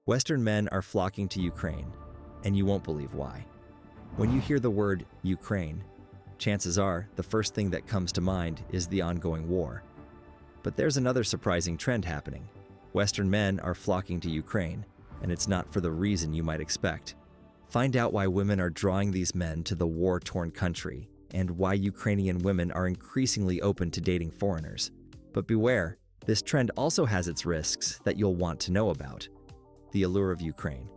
Western men are flocking to Ukraine, and you won't believe why. When you hear the word Ukraine, chances are the first thing that comes to mind is the ongoing war. But there's another surprising trend happening. Western men are flocking to Ukraine, and it's not for the reason you might expect. Find out why women are drawing these men to the war-torn country, and why Ukrainian women are increasingly open to dating foreigners. But beware, this trend also has its risks that you'll want to know about. The allure of Ukraine.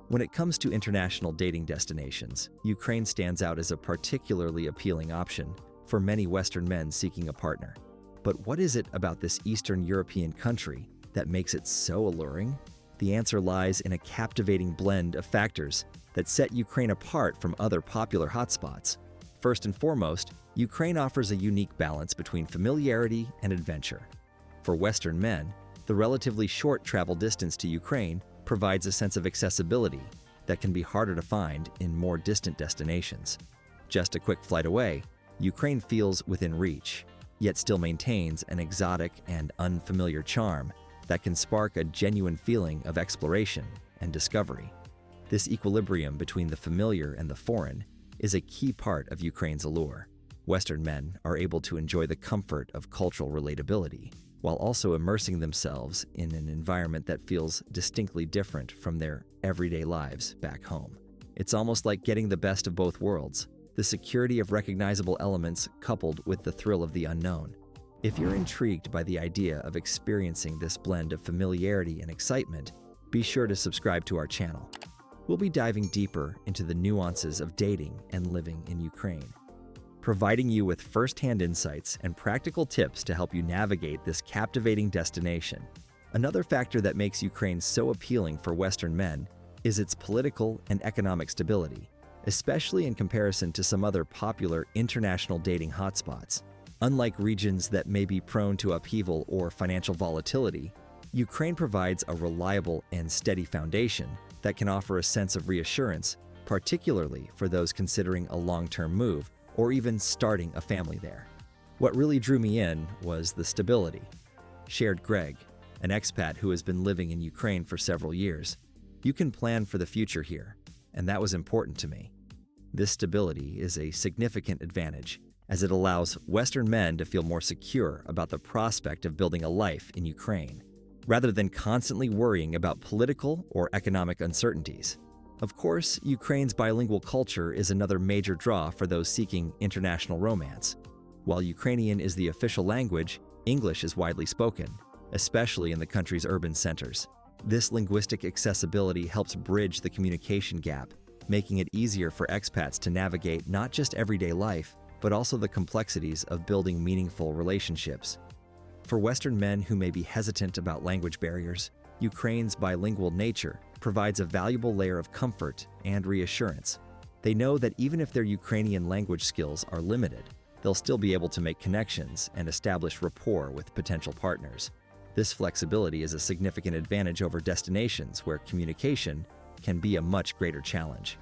When it comes to international dating destinations, Ukraine stands out as a particularly appealing option for many Western men seeking a partner. But what is it about this Eastern European country that makes it so alluring? The answer lies in a captivating blend of factors that set Ukraine apart from other popular hotspots. First and foremost, Ukraine offers a unique balance between familiarity and adventure. For Western men, the relatively short travel distance to Ukraine provides a sense of accessibility that can be harder to find in more distant destinations. Just a quick flight away, Ukraine feels within reach, yet still maintains an exotic and unfamiliar charm that can spark a genuine feeling of exploration and discovery. This equilibrium between the familiar and the foreign is a key part of Ukraine's allure. Western men are able to enjoy the comfort of cultural relatability, while also immersing themselves in an environment that feels distinctly different from their everyday lives back home. It's almost like getting the best of both worlds, the security of recognizable elements coupled with the thrill of the unknown. If you're intrigued by the idea of experiencing this blend of familiarity and excitement, be sure to subscribe to our channel. We'll be diving deeper into the nuances of dating and living in Ukraine, providing you with first-hand insights and practical tips to help you navigate this captivating destination. Another factor that makes Ukraine so appealing for Western men is its political and economic stability, especially in comparison to some other popular international dating hotspots. Unlike regions that may be prone to upheaval or financial volatility, Ukraine provides a reliable and steady foundation that can offer a sense of reassurance, particularly for those considering a long-term move or even starting a family there. What really drew me in was the stability, shared Greg, an expat who has been living in Ukraine for several years. You can plan for the future here, and that was important to me. This stability is a significant advantage, as it allows Western men to feel more secure about the prospect of building a life in Ukraine, rather than constantly worrying about political or economic uncertainties. Of course, Ukraine's bilingual culture is another major draw for those seeking international romance. While Ukrainian is the official language, English is widely spoken, especially in the country's urban centers. This linguistic accessibility helps bridge the communication gap, making it easier for expats to navigate not just everyday life, but also the complexities of building meaningful relationships. For Western men who may be hesitant about language barriers, Ukraine's bilingual nature provides a valuable layer of comfort and reassurance. They know that even if their Ukrainian language skills are limited, they'll still be able to make connections and establish rapport with potential partners. This flexibility is a significant advantage over destinations where communication can be a much greater challenge.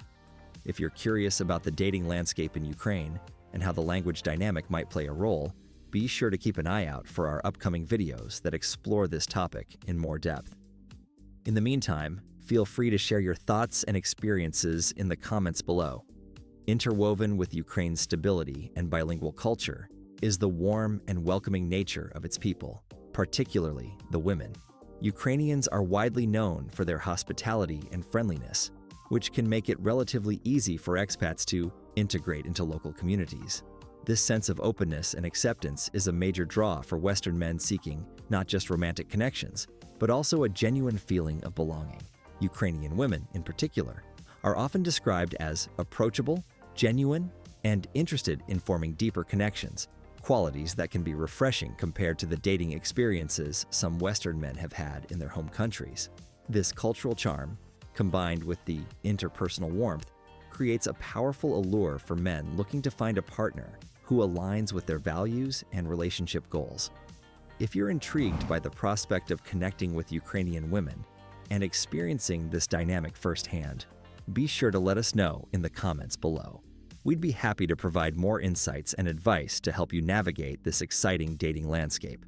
If you're curious about the dating landscape in Ukraine and how the language dynamic might play a role, be sure to keep an eye out for our upcoming videos that explore this topic in more depth. In the meantime, feel free to share your thoughts and experiences in the comments below. Interwoven with Ukraine's stability and bilingual culture is the warm and welcoming nature of its people, particularly the women. Ukrainians are widely known for their hospitality and friendliness, which can make it relatively easy for expats to integrate into local communities. This sense of openness and acceptance is a major draw for Western men seeking not just romantic connections, but also a genuine feeling of belonging. Ukrainian women, in particular, are often described as approachable, genuine, and interested in forming deeper connections, qualities that can be refreshing compared to the dating experiences some Western men have had in their home countries. This cultural charm, combined with the interpersonal warmth, creates a powerful allure for men looking to find a partner who aligns with their values and relationship goals. If you're intrigued by the prospect of connecting with Ukrainian women and experiencing this dynamic firsthand, be sure to let us know in the comments below. We'd be happy to provide more insights and advice to help you navigate this exciting dating landscape.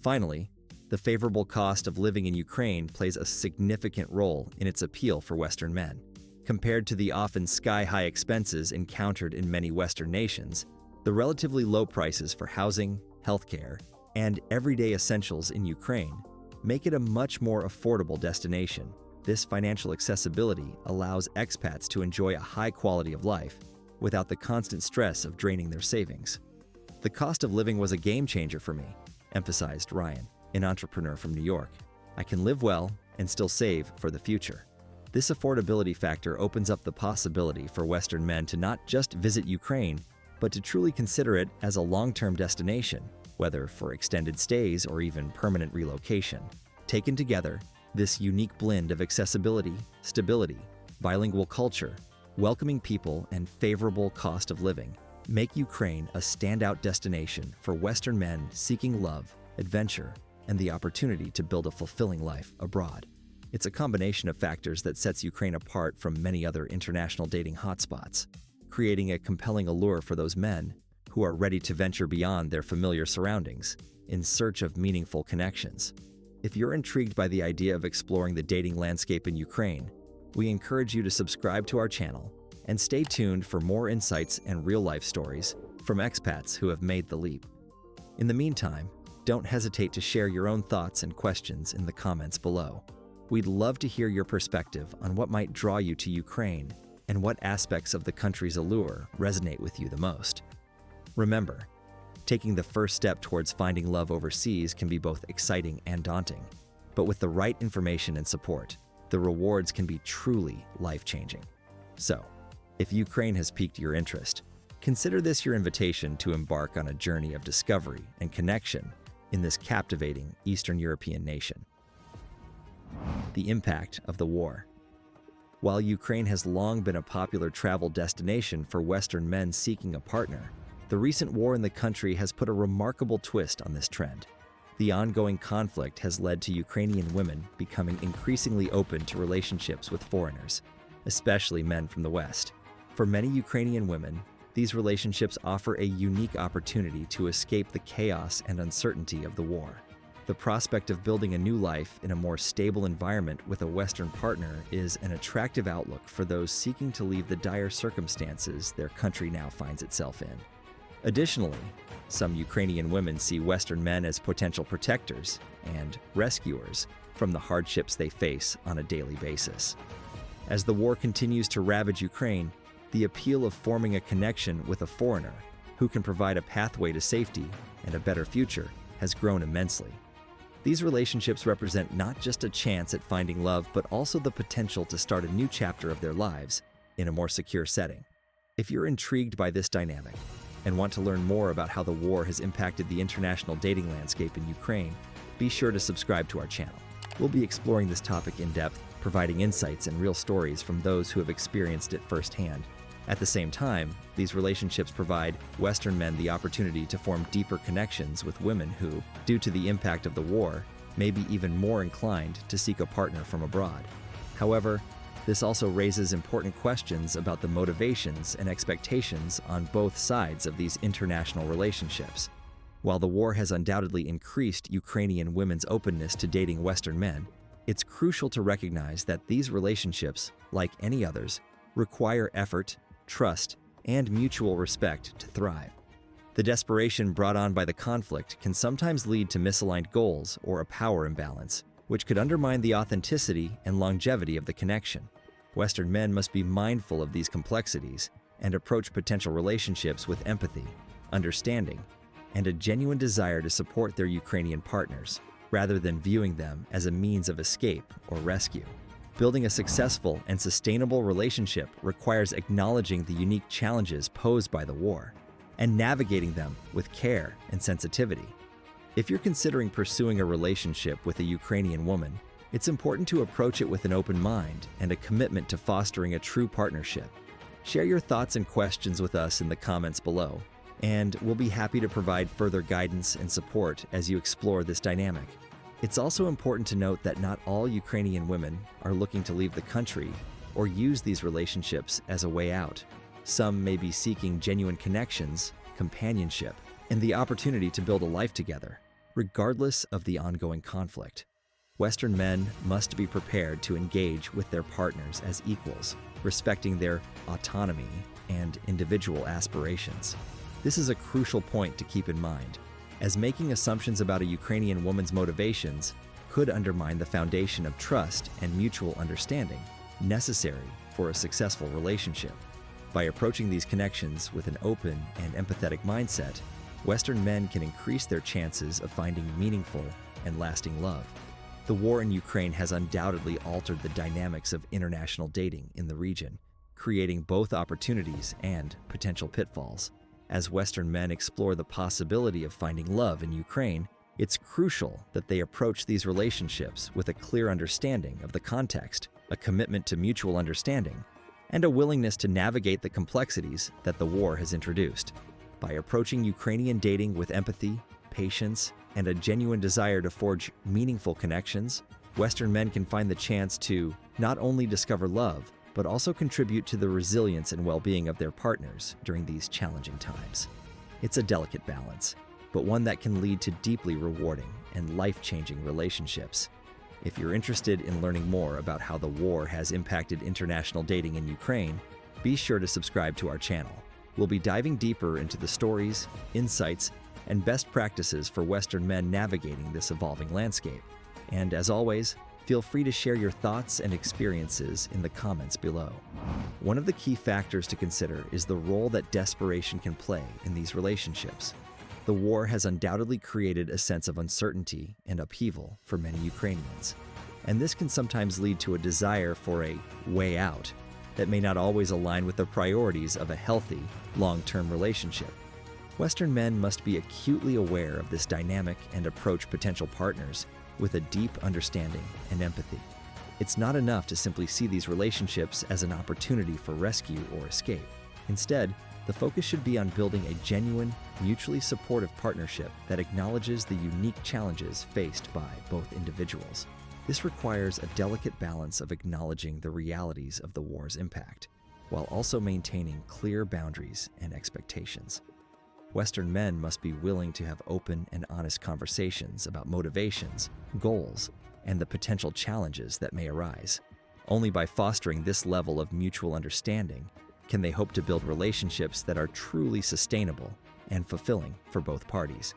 Finally, The favorable cost of living in Ukraine plays a significant role in its appeal for Western men. Compared to the often sky-high expenses encountered in many Western nations, the relatively low prices for housing, healthcare, and everyday essentials in Ukraine make it a much more affordable destination. This financial accessibility allows expats to enjoy a high quality of life without the constant stress of draining their savings. The cost of living was a game changer for me, emphasized Ryan, an entrepreneur from New York. I can live well and still save for the future. This affordability factor opens up the possibility for Western men to not just visit Ukraine, but to truly consider it as a long-term destination, whether for extended stays or even permanent relocation. Taken together, this unique blend of accessibility, stability, bilingual culture, welcoming people, and favorable cost of living make Ukraine a standout destination for Western men seeking love, adventure, and the opportunity to build a fulfilling life abroad. It's a combination of factors that sets Ukraine apart from many other international dating hotspots, creating a compelling allure for those men who are ready to venture beyond their familiar surroundings in search of meaningful connections. If you're intrigued by the idea of exploring the dating landscape in Ukraine, we encourage you to subscribe to our channel and stay tuned for more insights and real-life stories from expats who have made the leap. In the meantime, don't hesitate to share your own thoughts and questions in the comments below. We'd love to hear your perspective on what might draw you to Ukraine and what aspects of the country's allure resonate with you the most. Remember, taking the first step towards finding love overseas can be both exciting and daunting, but with the right information and support, the rewards can be truly life-changing. So, if Ukraine has piqued your interest, consider this your invitation to embark on a journey of discovery and connection in this captivating Eastern European nation. The impact of the war. While Ukraine has long been a popular travel destination for Western men seeking a partner, the recent war in the country has put a remarkable twist on this trend. The ongoing conflict has led to Ukrainian women becoming increasingly open to relationships with foreigners, especially men from the West. For many Ukrainian women, these relationships offer a unique opportunity to escape the chaos and uncertainty of the war. The prospect of building a new life in a more stable environment with a Western partner is an attractive outlook for those seeking to leave the dire circumstances their country now finds itself in. Additionally, some Ukrainian women see Western men as potential protectors and rescuers from the hardships they face on a daily basis. As the war continues to ravage Ukraine, the appeal of forming a connection with a foreigner who can provide a pathway to safety and a better future has grown immensely. These relationships represent not just a chance at finding love, but also the potential to start a new chapter of their lives in a more secure setting. If you're intrigued by this dynamic and want to learn more about how the war has impacted the international dating landscape in Ukraine, be sure to subscribe to our channel. We'll be exploring this topic in depth, providing insights and real stories from those who have experienced it firsthand. At the same time, these relationships provide Western men the opportunity to form deeper connections with women who, due to the impact of the war, may be even more inclined to seek a partner from abroad. However, this also raises important questions about the motivations and expectations on both sides of these international relationships. While the war has undoubtedly increased Ukrainian women's openness to dating Western men, it's crucial to recognize that these relationships, like any others, require effort, trust, and mutual respect to thrive. The desperation brought on by the conflict can sometimes lead to misaligned goals or a power imbalance, which could undermine the authenticity and longevity of the connection. Western men must be mindful of these complexities and approach potential relationships with empathy, understanding, and a genuine desire to support their Ukrainian partners, rather than viewing them as a means of escape or rescue. Building a successful and sustainable relationship requires acknowledging the unique challenges posed by the war and navigating them with care and sensitivity. If you're considering pursuing a relationship with a Ukrainian woman, it's important to approach it with an open mind and a commitment to fostering a true partnership. Share your thoughts and questions with us in the comments below, and we'll be happy to provide further guidance and support as you explore this dynamic. It's also important to note that not all Ukrainian women are looking to leave the country or use these relationships as a way out. Some may be seeking genuine connections, companionship, and the opportunity to build a life together. regardless of the ongoing conflict. Western men must be prepared to engage with their partners as equals, respecting their autonomy and individual aspirations. This is a crucial point to keep in mind, as making assumptions about a Ukrainian woman's motivations could undermine the foundation of trust and mutual understanding necessary for a successful relationship. By approaching these connections with an open and empathetic mindset, Western men can increase their chances of finding meaningful and lasting love. The war in Ukraine has undoubtedly altered the dynamics of international dating in the region, creating both opportunities and potential pitfalls. As Western men explore the possibility of finding love in Ukraine, it's crucial that they approach these relationships with a clear understanding of the context, a commitment to mutual understanding, and a willingness to navigate the complexities that the war has introduced. By approaching Ukrainian dating with empathy, patience, and a genuine desire to forge meaningful connections, Western men can find the chance to not only discover love, but also contribute to the resilience and well-being of their partners during these challenging times. It's a delicate balance, but one that can lead to deeply rewarding and life-changing relationships. If you're interested in learning more about how the war has impacted international dating in Ukraine, be sure to subscribe to our channel. We'll be diving deeper into the stories, insights, and best practices for Western men navigating this evolving landscape. And as always, feel free to share your thoughts and experiences in the comments below. One of the key factors to consider is the role that desperation can play in these relationships. The war has undoubtedly created a sense of uncertainty and upheaval for many Ukrainians, and this can sometimes lead to a desire for a way out that may not always align with the priorities of a healthy, long-term relationship. Western men must be acutely aware of this dynamic and approach potential partners with a deep understanding and empathy. It's not enough to simply see these relationships as an opportunity for rescue or escape. Instead, the focus should be on building a genuine, mutually supportive partnership that acknowledges the unique challenges faced by both individuals. This requires a delicate balance of acknowledging the realities of the war's impact, while also maintaining clear boundaries and expectations. Western men must be willing to have open and honest conversations about motivations, goals, and the potential challenges that may arise. Only by fostering this level of mutual understanding can they hope to build relationships that are truly sustainable and fulfilling for both parties.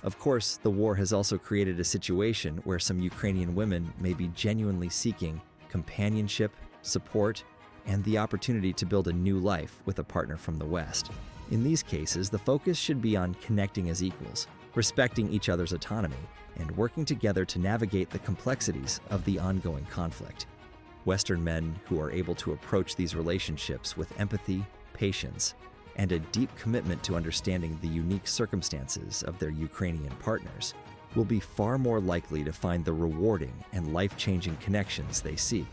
Of course, the war has also created a situation where some Ukrainian women may be genuinely seeking companionship, support, and the opportunity to build a new life with a partner from the West. In these cases, the focus should be on connecting as equals, respecting each other's autonomy, and working together to navigate the complexities of the ongoing conflict. Western men who are able to approach these relationships with empathy, patience, and a deep commitment to understanding the unique circumstances of their Ukrainian partners will be far more likely to find the rewarding and life-changing connections they seek.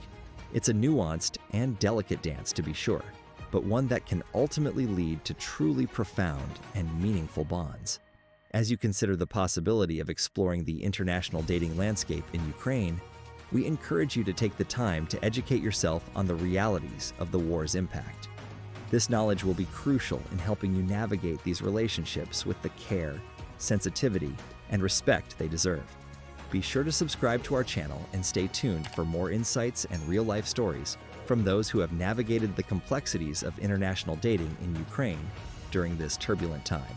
It's a nuanced and delicate dance, to be sure, but one that can ultimately lead to truly profound and meaningful bonds. As you consider the possibility of exploring the international dating landscape in Ukraine, we encourage you to take the time to educate yourself on the realities of the war's impact. This knowledge will be crucial in helping you navigate these relationships with the care, sensitivity, and respect they deserve. Be sure to subscribe to our channel and stay tuned for more insights and real-life stories from those who have navigated the complexities of international dating in Ukraine during this turbulent time.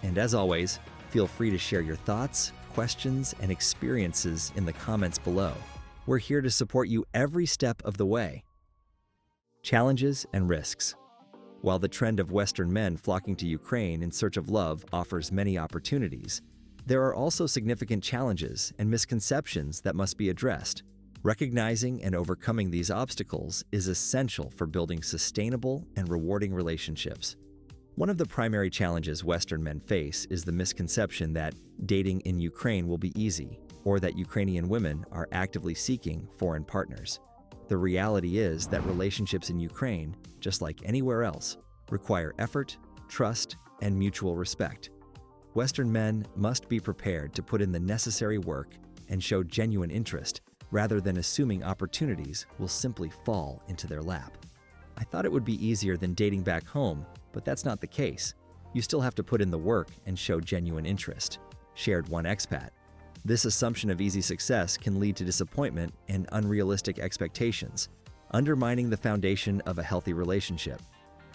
And as always, feel free to share your thoughts, questions, and experiences in the comments below. We're here to support you every step of the way. Challenges and risks. While the trend of Western men flocking to Ukraine in search of love offers many opportunities, there are also significant challenges and misconceptions that must be addressed. Recognizing and overcoming these obstacles is essential for building sustainable and rewarding relationships. One of the primary challenges Western men face is the misconception that dating in Ukraine will be easy, or that Ukrainian women are actively seeking foreign partners. The reality is that relationships in Ukraine, just like anywhere else, require effort, trust, and mutual respect. Western men must be prepared to put in the necessary work and show genuine interest, rather than assuming opportunities will simply fall into their lap. I thought it would be easier than dating back home, but that's not the case. You still have to put in the work and show genuine interest. shared one expat. This assumption of easy success can lead to disappointment and unrealistic expectations, undermining the foundation of a healthy relationship.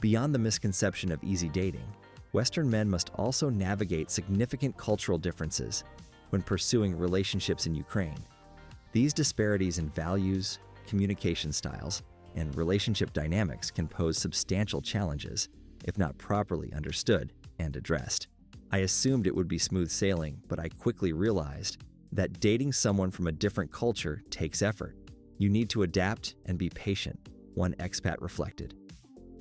Beyond the misconception of easy dating, Western men must also navigate significant cultural differences when pursuing relationships in Ukraine. These disparities in values, communication styles, and relationship dynamics can pose substantial challenges if not properly understood and addressed. I assumed it would be smooth sailing, but I quickly realized that dating someone from a different culture takes effort. You need to adapt and be patient, one expat reflected.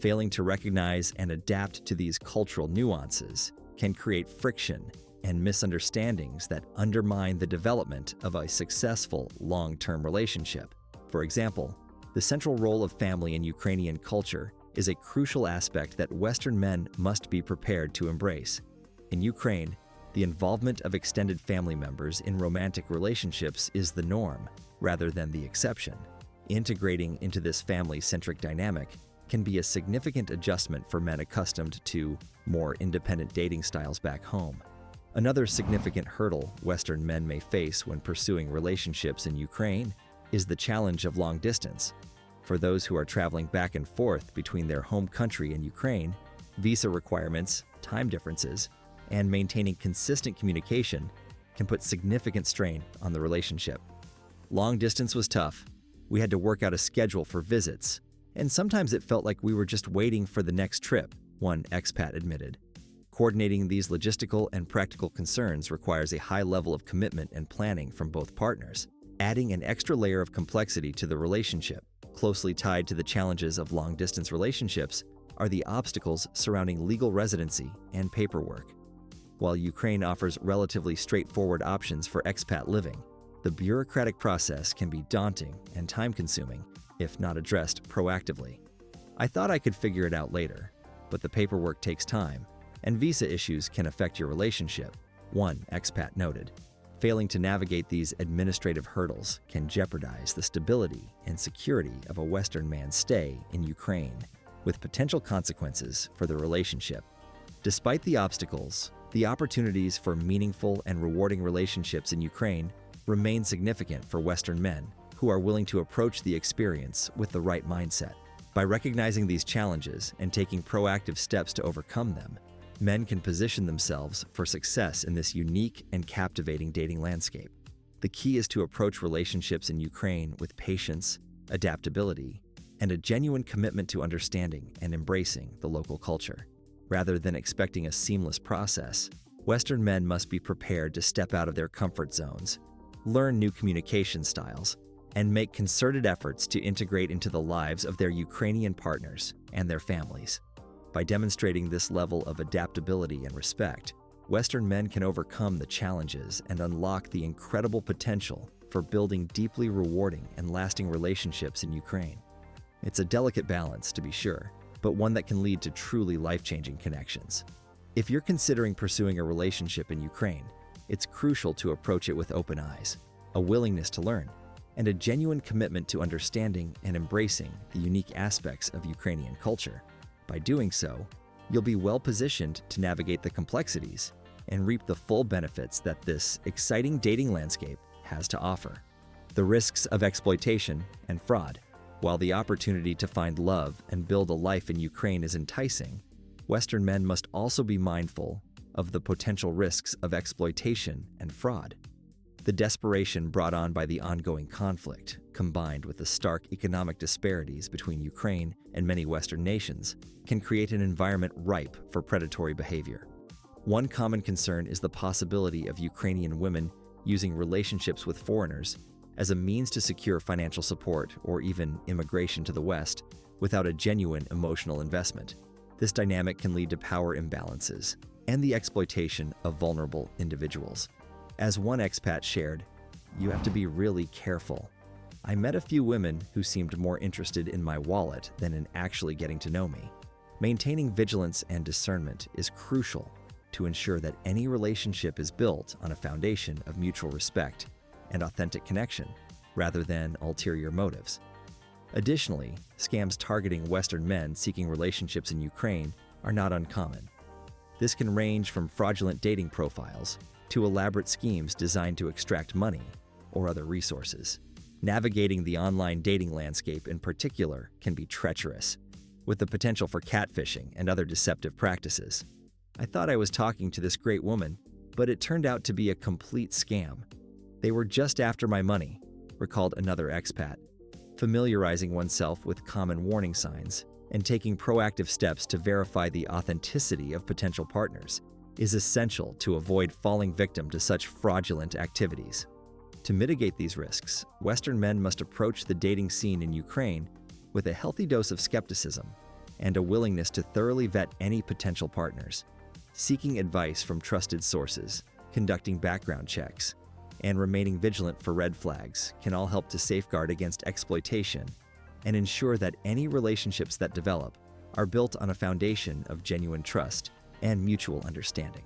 Failing to recognize and adapt to these cultural nuances can create friction and misunderstandings that undermine the development of a successful long-term relationship. For example, the central role of family in Ukrainian culture is a crucial aspect that Western men must be prepared to embrace. In Ukraine, the involvement of extended family members in romantic relationships is the norm, rather than the exception. Integrating into this family-centric dynamic can be a significant adjustment for men accustomed to more independent dating styles back home. Another significant hurdle Western men may face when pursuing relationships in Ukraine is the challenge of long distance. For those who are traveling back and forth between their home country and Ukraine, visa requirements, time differences, and maintaining consistent communication can put significant strain on the relationship. Long distance was tough. We had to work out a schedule for visits, and sometimes it felt like we were just waiting for the next trip, one expat admitted. Coordinating these logistical and practical concerns requires a high level of commitment and planning from both partners, adding an extra layer of complexity to the relationship. Closely tied to the challenges of long-distance relationships are the obstacles surrounding legal residency and paperwork. While Ukraine offers relatively straightforward options for expat living, the bureaucratic process can be daunting and time-consuming if not addressed proactively. I thought I could figure it out later, but the paperwork takes time, and visa issues can affect your relationship, one expat noted. Failing to navigate these administrative hurdles can jeopardize the stability and security of a Western man's stay in Ukraine, with potential consequences for the relationship. Despite the obstacles, the opportunities for meaningful and rewarding relationships in Ukraine remain significant for Western men who are willing to approach the experience with the right mindset. By recognizing these challenges and taking proactive steps to overcome them, men can position themselves for success in this unique and captivating dating landscape. The key is to approach relationships in Ukraine with patience, adaptability, and a genuine commitment to understanding and embracing the local culture. Rather than expecting a seamless process, Western men must be prepared to step out of their comfort zones, learn new communication styles, and make concerted efforts to integrate into the lives of their Ukrainian partners and their families. By demonstrating this level of adaptability and respect, Western men can overcome the challenges and unlock the incredible potential for building deeply rewarding and lasting relationships in Ukraine. It's a delicate balance, to be sure, but one that can lead to truly life-changing connections. If you're considering pursuing a relationship in Ukraine, it's crucial to approach it with open eyes, a willingness to learn, and a genuine commitment to understanding and embracing the unique aspects of Ukrainian culture. By doing so, you'll be well-positioned to navigate the complexities and reap the full benefits that this exciting dating landscape has to offer. The risks of exploitation and fraud. While the opportunity to find love and build a life in Ukraine is enticing, Western men must also be mindful of the potential risks of exploitation and fraud. The desperation brought on by the ongoing conflict, combined with the stark economic disparities between Ukraine and many Western nations, can create an environment ripe for predatory behavior. One common concern is the possibility of Ukrainian women using relationships with foreigners as a means to secure financial support or even immigration to the West without a genuine emotional investment. This dynamic can lead to power imbalances and the exploitation of vulnerable individuals. As one expat shared, "You have to be really careful. I met a few women who seemed more interested in my wallet than in actually getting to know me." Maintaining vigilance and discernment is crucial to ensure that any relationship is built on a foundation of mutual respect and authentic connection, rather than ulterior motives. Additionally, scams targeting Western men seeking relationships in Ukraine are not uncommon. This can range from fraudulent dating profiles to elaborate schemes designed to extract money or other resources. Navigating the online dating landscape in particular can be treacherous, with the potential for catfishing and other deceptive practices. I thought I was talking to this great woman, but it turned out to be a complete scam. They were just after my money, recalled another expat. Familiarizing oneself with common warning signs and taking proactive steps to verify the authenticity of potential partners is essential to avoid falling victim to such fraudulent activities. To mitigate these risks, Western men must approach the dating scene in Ukraine with a healthy dose of skepticism and a willingness to thoroughly vet any potential partners. Seeking advice from trusted sources, conducting background checks, and remaining vigilant for red flags can all help to safeguard against exploitation and ensure that any relationships that develop are built on a foundation of genuine trust and mutual understanding.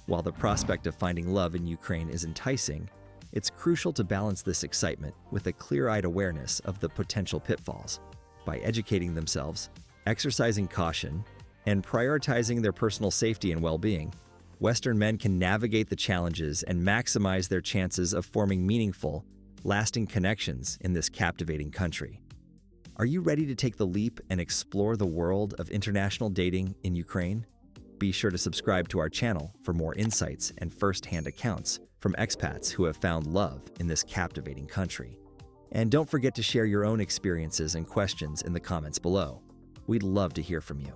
While the prospect of finding love in Ukraine is enticing, it's crucial to balance this excitement with a clear-eyed awareness of the potential pitfalls. By educating themselves, exercising caution, and prioritizing their personal safety and well-being, Western men can navigate the challenges and maximize their chances of forming meaningful, lasting connections in this captivating country. Are you ready to take the leap and explore the world of international dating in Ukraine? Be sure to subscribe to our channel for more insights and first-hand accounts from expats who have found love in this captivating country. And don't forget to share your own experiences and questions in the comments below. We'd love to hear from you.